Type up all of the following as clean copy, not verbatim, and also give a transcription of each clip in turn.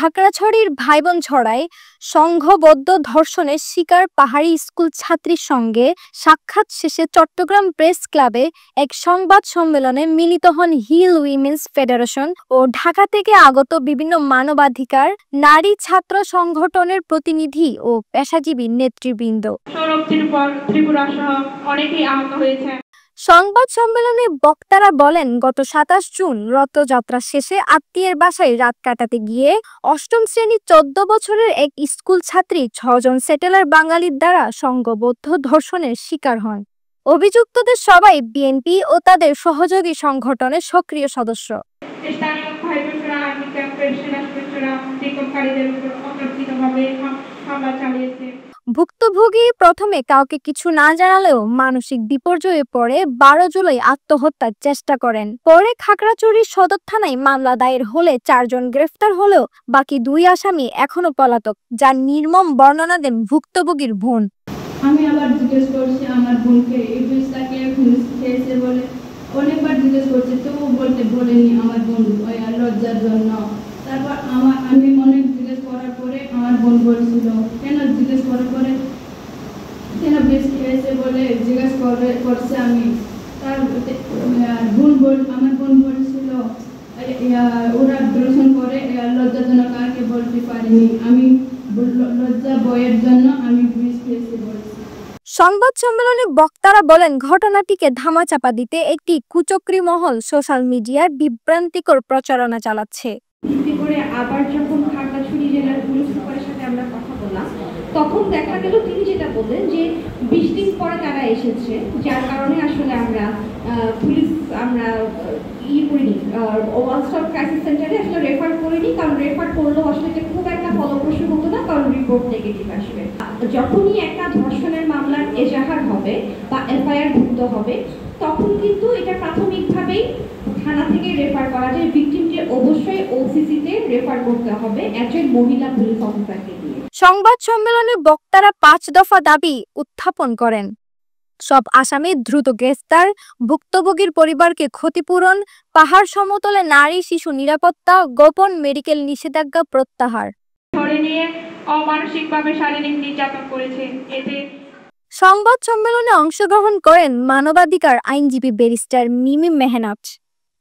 খাগড়াছড়ির ভাইবোনছড়ায় সংঘবদ্ধ ধর্ষণের শিকার পাহাড়ি স্কুল ছাত্রীর সঙ্গে সাক্ষাৎ শেষে চট্টগ্রাম প্রেস ক্লাবে এক সংবাদ সম্মেলনে মিলিত হন হিল উইমেন্স ফেডারেশন ও ঢাকা থেকে আগত বিভিন্ন মানবাধিকার নারী ছাত্র সংগঠনের প্রতিনিধি ও পেশাজীবী নেতৃবৃন্দ। সংবাদ সম্মেলনে বক্তারা বলেন, গত ২৭ জুন রথযাত্রা শেষে আত্মীয়ের বাসায় রাত কাটাতে গিয়ে অষ্টম শ্রেণীর ১৪ বছরের এক স্কুল ছাত্রী ৬ জন সেটেলার বাঙালির দ্বারা সংঘবদ্ধ ধর্ষণের শিকার হন। অভিযুক্তদের সবাই বিএনপি ও তাদের সহযোগী সংগঠনের সক্রিয় সদস্য। ভুক্তভোগী প্রথমে কাউকে কিছু না জানালেও মানসিক বিপর্যয়ে পড়ে ১২ জুলাই আত্মহত্যার চেষ্টা করেন। পরে খাগড়াছড়ি সদর থানায় মামলা দায়ের হলে ৪ জন গ্রেফতার হলেও বাকি ২ আসামি এখনো পলাতক, যার নির্মম বর্ণনা দেন ভুক্তভোগীর বোন। আমি আবার জিজ্ঞেস করছি আমার বোনকে এই বিষয়টাকে পুলিশ খেয়েছে বলে অনেকবার জিজ্ঞেস করছি, তো বলতে বলেনি আমার বোন ওই লজ্জার জন্য। তারপর আমি অনেক জিজ্ঞেস করার পরে আমার বোন বলছিল কেন জিজ্ঞেস করার পরে কেন বেশ খেয়েছে বলে জিজ্ঞেস করছে আমি। তার আমার বোন বলছিল ওরা দর্শন করে লজ্জার জন্য কাকে বলতে পারিনি, আমি লজ্জা বয়ের জন্য আমি বিষ খেয়েছি বলছি। সংবাদ সম্মেলনে বক্তারা বলেন, ঘটনাটিকে ধামাচাপা দিতে একটি কুচক্রী মহল সোশ্যাল মিডিয়ায় বিভ্রান্তিকর প্রচারণা চালাচ্ছে। আবার যখন খাগড়াছড়ি জেলার পুলিশ সুপারের সাথে আমরা কথা বললাম, তখন দেখা গেল তিনি যেটা বললেন যে ২০ দিন পরে তারা এসেছে, যার কারণে আসলে আমরা করিনি, ওয়ান স্টপ ক্রাইসিস সেন্টারে আসলে রেফার করিনি, কারণ রেফার করলেও আসলে খুব একটা ফলপ্রসূ হতো না, কারণ রিপোর্ট নেগেটিভ আসবে। যখনই একটা ধর্ষণের মামলার এজাহার হবে বা এফআইআর ভুক্ত হবে, তখন কিন্তু এটা প্রাথমিকভাবেই থানা থেকে রেফার করা যায়। ভিকটিমকে অবশ্যই ওসিসিতে রেফার করতে হবে একজন মহিলা পুলিশ অফিসারকে দিয়ে। সংবাদ সম্মেলনে বক্তারা ৫ দফা দাবি উত্থাপন করেন। সব আসামি দ্রুত গ্রেফতার, ভুক্তভোগীর পরিবারকে ক্ষতিপূরণ, পাহাড় সমতলে নারী শিশু নিরাপত্তা, গোপন মেডিকেল নিষেধাজ্ঞা প্রত্যাহার। অমানসিকভাবে শারীরিক নির্যাতন করেছে। সংবাদ সম্মেলনে অংশগ্রহণ করেন মানবাধিকার আইনজীবী ব্যারিস্টার মিমি মেহনাত,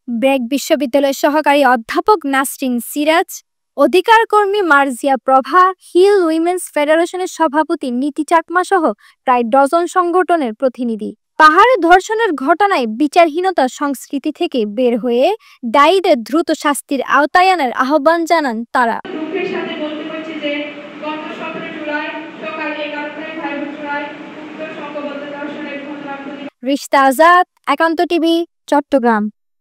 ব্র্যাক বিশ্ববিদ্যালয়ের সহকারী অধ্যাপক নাসরিন সিরাজ, অধিকার কর্মী মার্জিয়া প্রভা, হিল উইমেন্স ফেডারেশনের সভাপতি নীতি চাকমা সহ প্রায় ডজন সংগঠনের প্রতিনিধি। পাহাড়ে ধর্ষণের ঘটনায় বিচারহীনতা সংস্কৃতি থেকে বের হয়ে দায়ীদের দ্রুত শাস্তির আওতায় আনার আহ্বান জানান তারা। রিশতা আজাদ, একান্ত টিভি, চট্টগ্রাম।